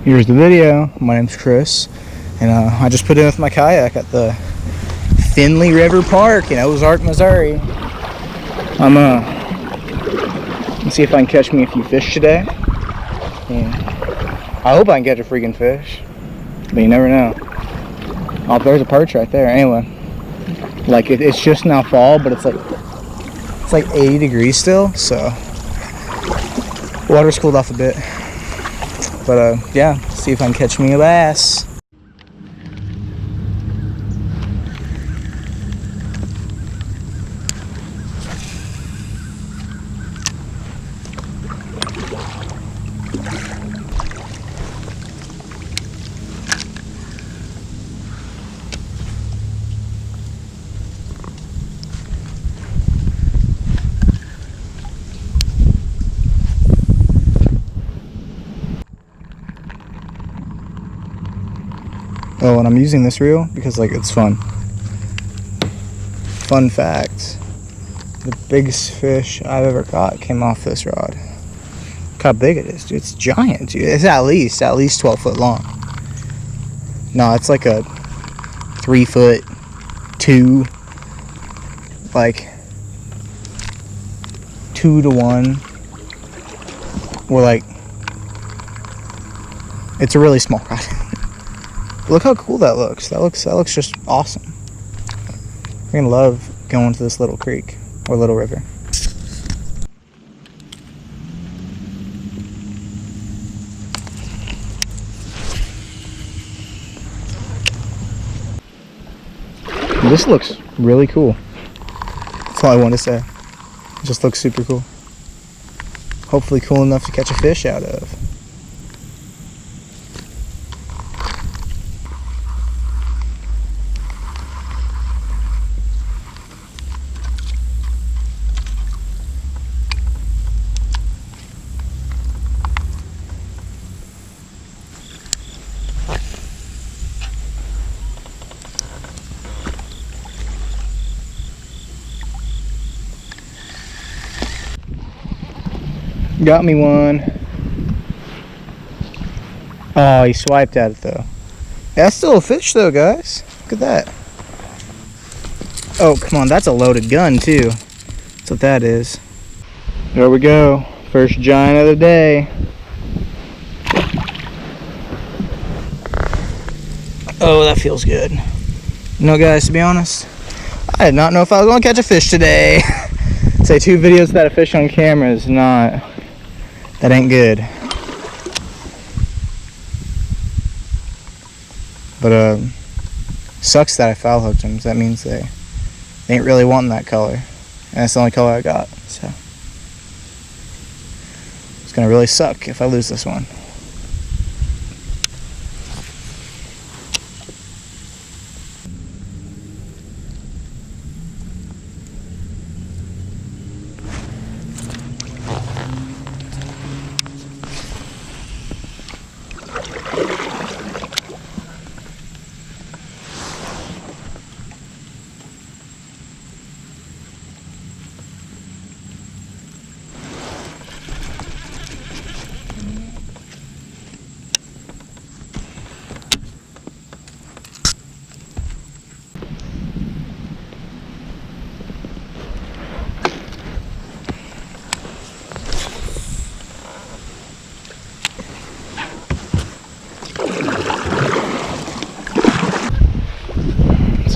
Here's the video. My name's Chris, and I just put in with my kayak at the Finley River Park in Ozark, Missouri. Let's see if I can catch me a few fish today. And I hope I can catch a freaking fish, but you never know. Oh, there's a perch right there. Anyway, like it's just now fall, but it's like 80 degrees still, so water's cooled off a bit. But yeah, see if I can catch me a bass. Oh, and I'm using this reel because like it's fun. Fun fact, the biggest fish I've ever caught came off this rod. Look how big it is, dude. It's giant, dude. It's at least 12 foot long. No, it's like a 3'2", like 2 to 1. Or like, it's a really small rod. Look how cool that looks. That looks just awesome. I'm gonna love going to this little creek or little river. This looks really cool. That's all I want to say. It just looks super cool. Hopefully cool enough to catch a fish out of. Got me one. Oh, he swiped at it though. That's still a fish though, guys. Look at that. Oh, come on, that's a loaded gun too. That's what that is. There we go. First giant of the day. Oh, that feels good. You know, guys, to be honest, I did not know if I was going to catch a fish today. Say 2 videos without a fish on camera is not... That ain't good. But sucks that I foul hooked them. That means they ain't really wanting that color, and that's the only color I got. So it's gonna really suck if I lose this one.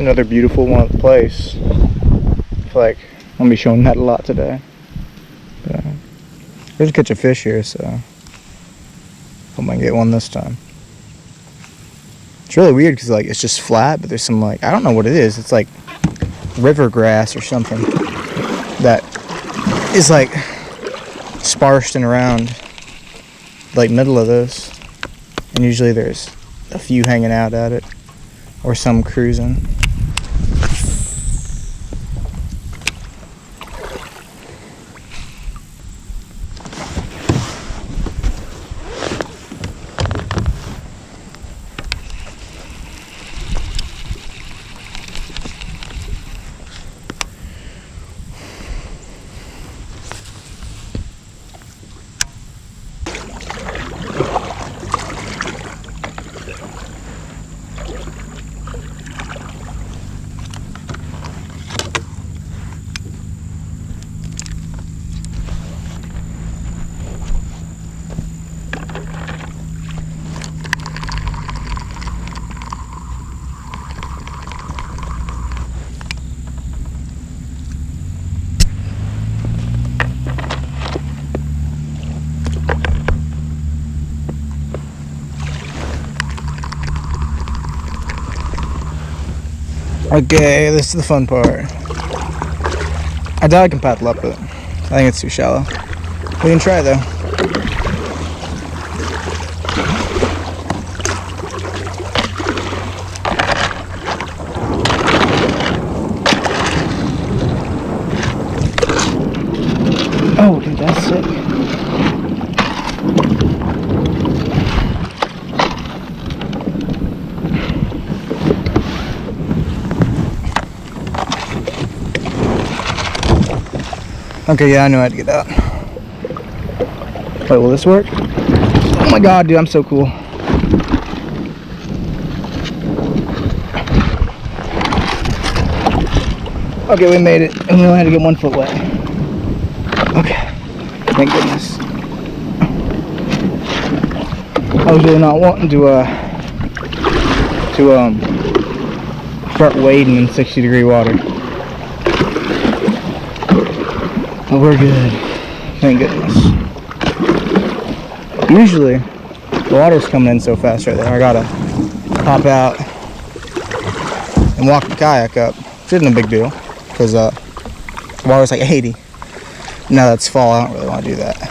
Another beautiful one of the place. I feel like I'm gonna be showing that a lot today. But, there's a catch of fish here, so hope I can get one this time. It's really weird because like it's just flat, but there's some like, I don't know what it is. It's like river grass or something that is like sparsed and around like middle of this, and usually there's a few hanging out at it or some cruising. Okay, this is the fun part. I doubt I can paddle up it. I think it's too shallow. We can try though. Oh, dude, that's sick. Okay, yeah, I knew I had to get out. Wait, will this work? Oh my god, dude, I'm so cool. Okay, we made it, and we only had to get 1 foot wet. Okay, thank goodness. I was really not wanting to start wading in 60-degree water. But we're good, thank goodness. Usually, the water's coming in so fast right there, I gotta pop out and walk the kayak up, which isn't a big deal, because the water's like 80. Now that's fall, I don't really want to do that.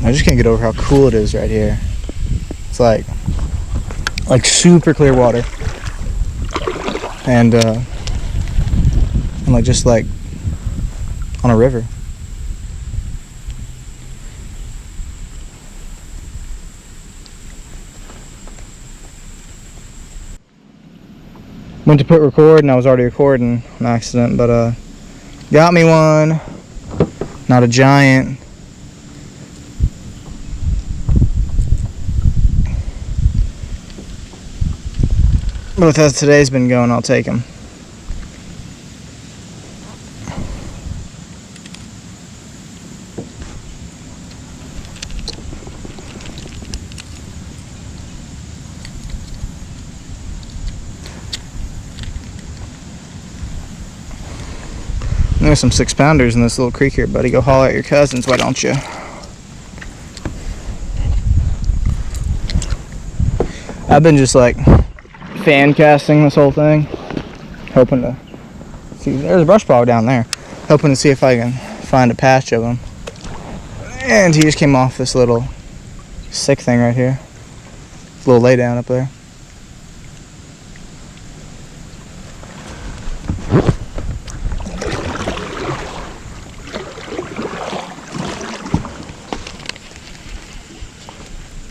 I just can't get over how cool it is right here. It's like super clear water, and like just like on a river. Went to put record and I was already recording on accident, but got me one. Not a giant. But as today's been going, I'll take him. There's some 6-pounders in this little creek here, buddy. Go haul out your cousins, why don't you? I've been just like fan casting this whole thing, hoping to see. There's a brush pile down there, hoping to see if I can find a patch of him. And he just came off this little sick thing right here. This little lay down up there.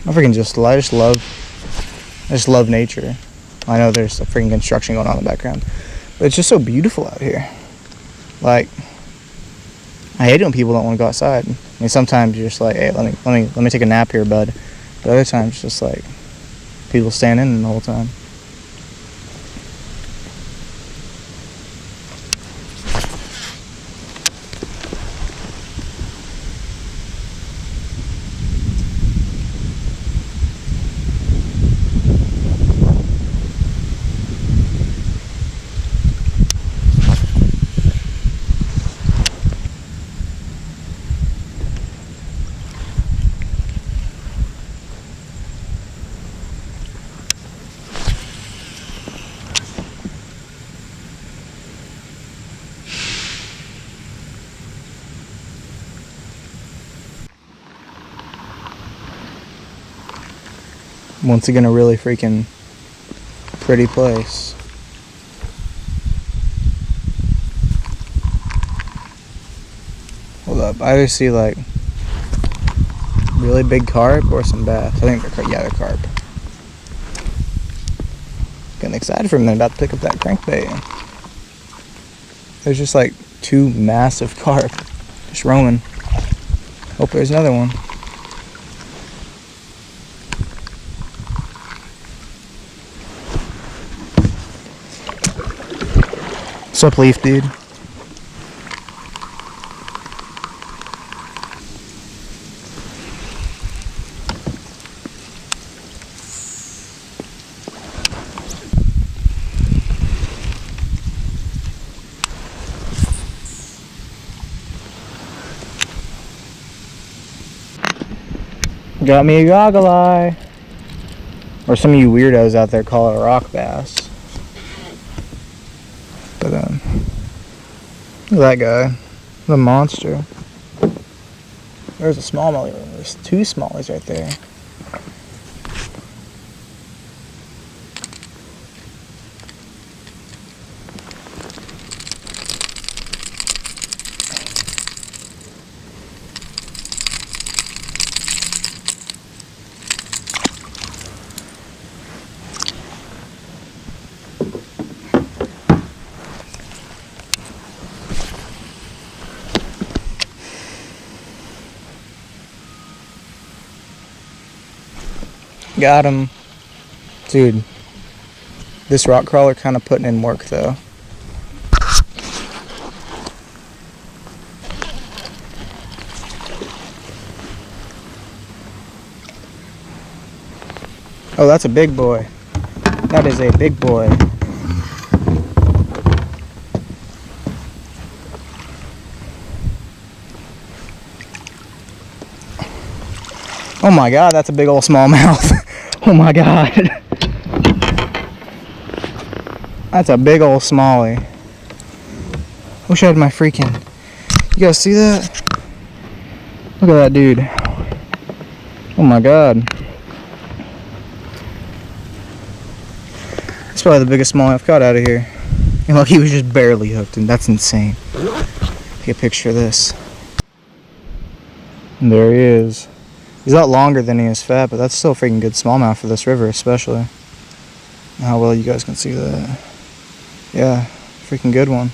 I just love nature. I know there's a freaking construction going on in the background, but it's just so beautiful out here. Like, I hate it when people don't want to go outside. I mean, sometimes you're just like, hey, let me take a nap here, bud. But other times, it's just like people staying in the whole time. Once again, a really freaking pretty place. Hold up, I either see like really big carp or some bass. I think they're carp. Getting excited for a minute, about to pick up that crankbait. There's just like 2 massive carp just roaming. Hope there's another one. What's up, Leaf dude? Got me a goggle eye. Or some of you weirdos out there call it a rock bass. But look at that guy. What a monster. There's a smallmouth. There's two smallies right there. Got him. Dude, this rock crawler kind of putting in work though. Oh, that's a big boy. That is a big boy. Oh my god, that's a big old smallmouth. Oh my god. That's a big old smallie. Wish I had my freaking... You guys see that? Look at that dude. Oh my god. That's probably the biggest smallie I've caught out of here. And look, he was just barely hooked, and that's insane. Take a picture of this. And there he is. He's a lot longer than he is fat, but that's still a freaking good smallmouth for this river, especially. How well you guys can see that. Yeah, freaking good one.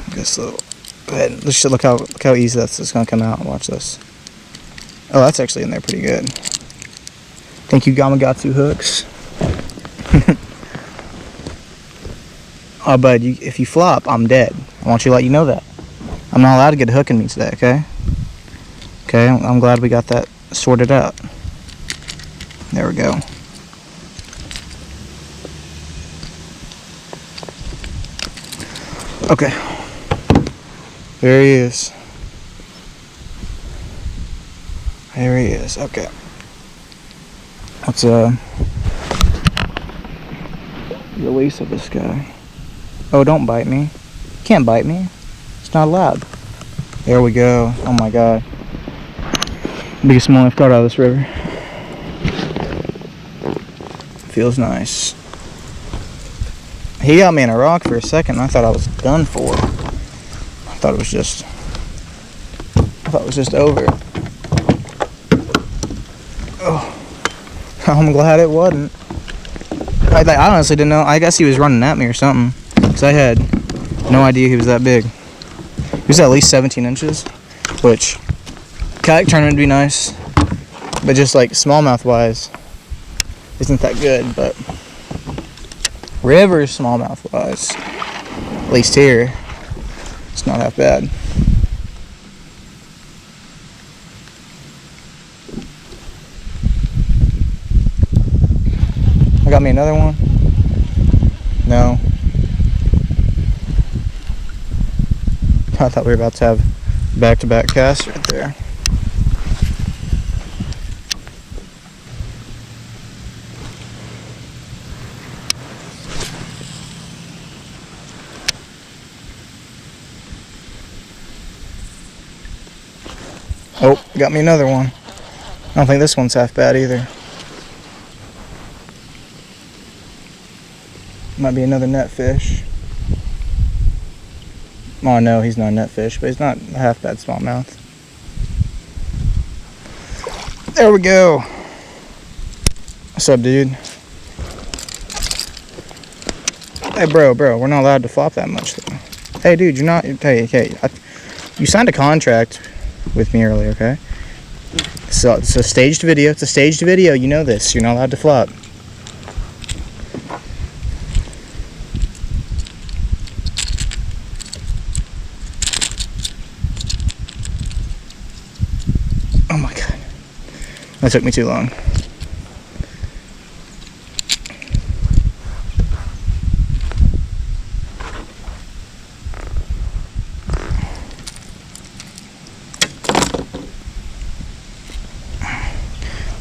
I guess so. Go ahead. Let's just look how easy that's just gonna come out. Watch this. Oh, that's actually in there pretty good. Thank you, Gamakatsu hooks. Oh, bud, if you flop, I'm dead. I want you to let you know that. I'm not allowed to get a hook in me today, okay? Okay, I'm glad we got that sorted out. There we go. Okay. There he is. There he is. Okay. Let's release of this guy. Oh, don't bite me. You can't bite me. It's not allowed. There we go. Oh my god. Biggest smallie I've caught out of this river. Feels nice. He got me in a rock for a second and I thought I was done for. I thought it was just over. Oh. I'm glad it wasn't. I honestly didn't know. I guess he was running at me or something. Because I had no idea he was that big. He was at least 17 inches, which kayak tournament would be nice, but just like smallmouth wise, isn't that good. But river smallmouth wise, at least here, it's not that bad. I got me another one. No. I thought we were about to have back-to-back casts right there. Oh, got me another one. I don't think this one's half bad either. Might be another net fish. Oh no, he's not a net fish, but he's not a half bad smallmouth. There we go. What's up, dude? Hey, bro, we're not allowed to flop that much, though. Hey, dude, you're not. Hey, you signed a contract with me earlier, okay? So it's a staged video. It's a staged video. You know this. You're not allowed to flop. Oh my god. That took me too long.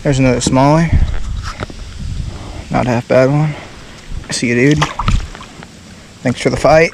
There's another smallie. Not a half bad one. See you, dude. Thanks for the fight.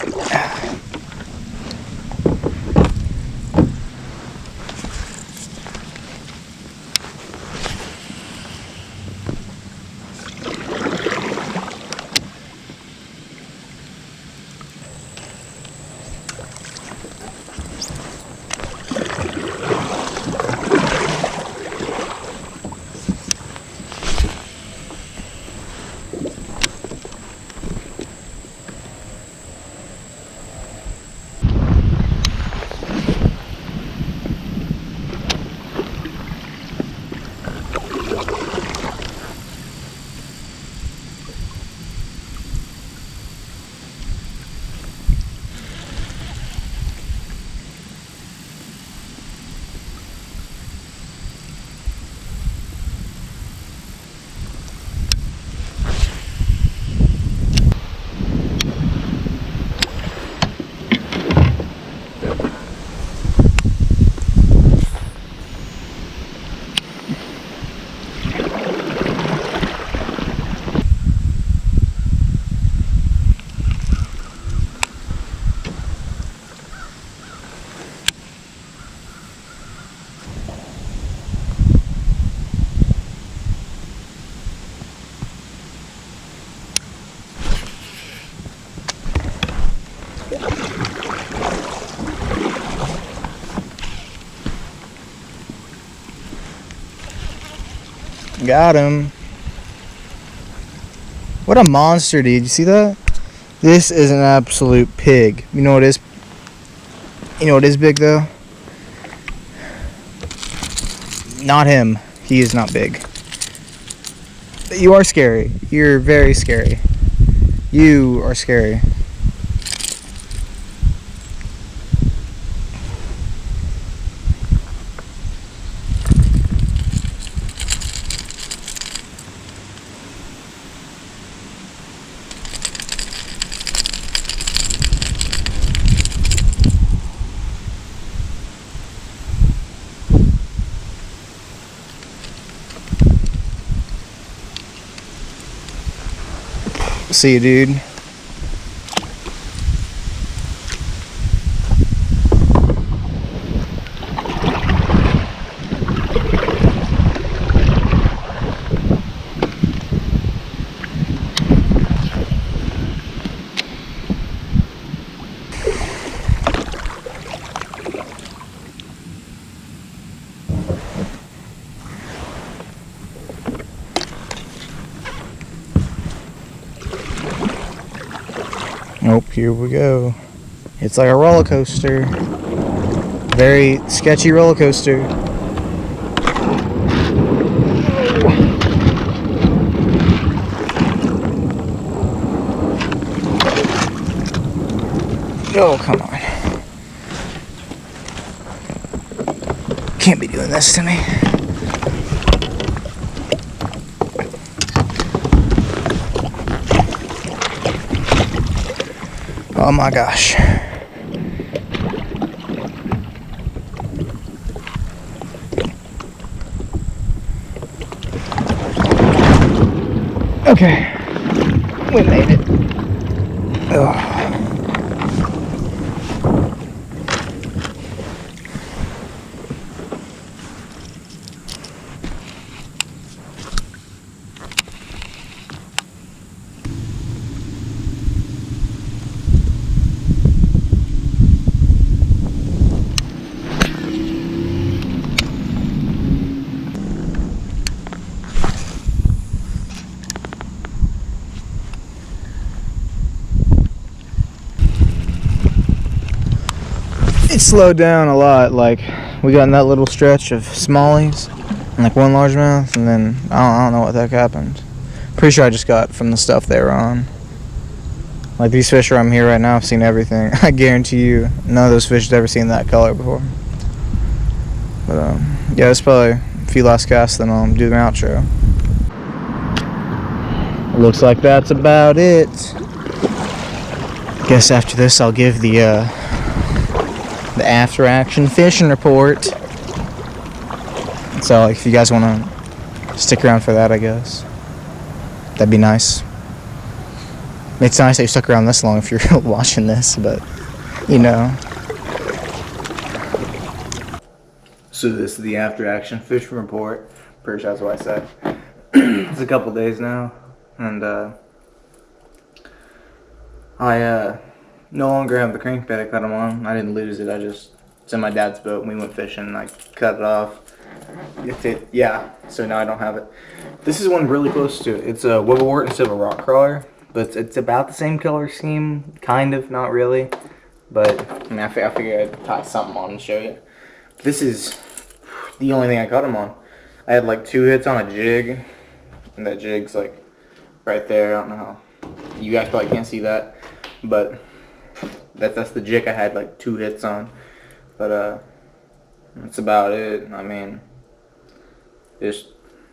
Got him. What a monster, dude. You see that? This is an absolute pig. You know what is? You know what is big though? Not him. He is not big. You are scary. You're very scary. You are scary. See you, dude. Nope, here we go. It's like a roller coaster. Very sketchy roller coaster. Oh, come on. Can't be doing this to me. Oh my gosh. Okay. We made it. Oh. It slowed down a lot. Like, we got in that little stretch of smallies and like one largemouth, and then I don't know what the heck happened. Pretty sure I just got from the stuff they were on. Like, these fish are on here right now. I've seen everything. I guarantee you none of those fish have ever seen that color before. But yeah, it's probably a few last casts, then I'll do the outro. Looks like that's about it. Guess after this I'll give the after action fishing report. So like, if you guys want to stick around for that, I guess. That'd be nice. It's nice that you stuck around this long if you're watching this, but you know. So this is the after action fishing report. Pretty sure that's what I said. It's a couple days now, and I no longer have the crankbait I cut them on. I didn't lose it. It's in my dad's boat and we went fishing and I cut it off. Yeah, so now I don't have it. This is one really close to it. It's a Wigglewort instead of a rock crawler, but it's about the same color scheme, kind of, not really. But I mean, I figured I'd tie something on and show you. This is the only thing I cut them on. I had like 2 hits on a jig, and that jig's like right there. I don't know how you guys probably can't see that, but that's the jig I had like 2 hits on. But that's about it. I mean, just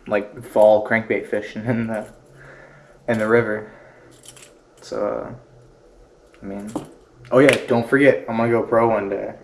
like fall crankbait fishing in the river. So I mean, oh yeah, don't forget, I'm gonna go pro one day.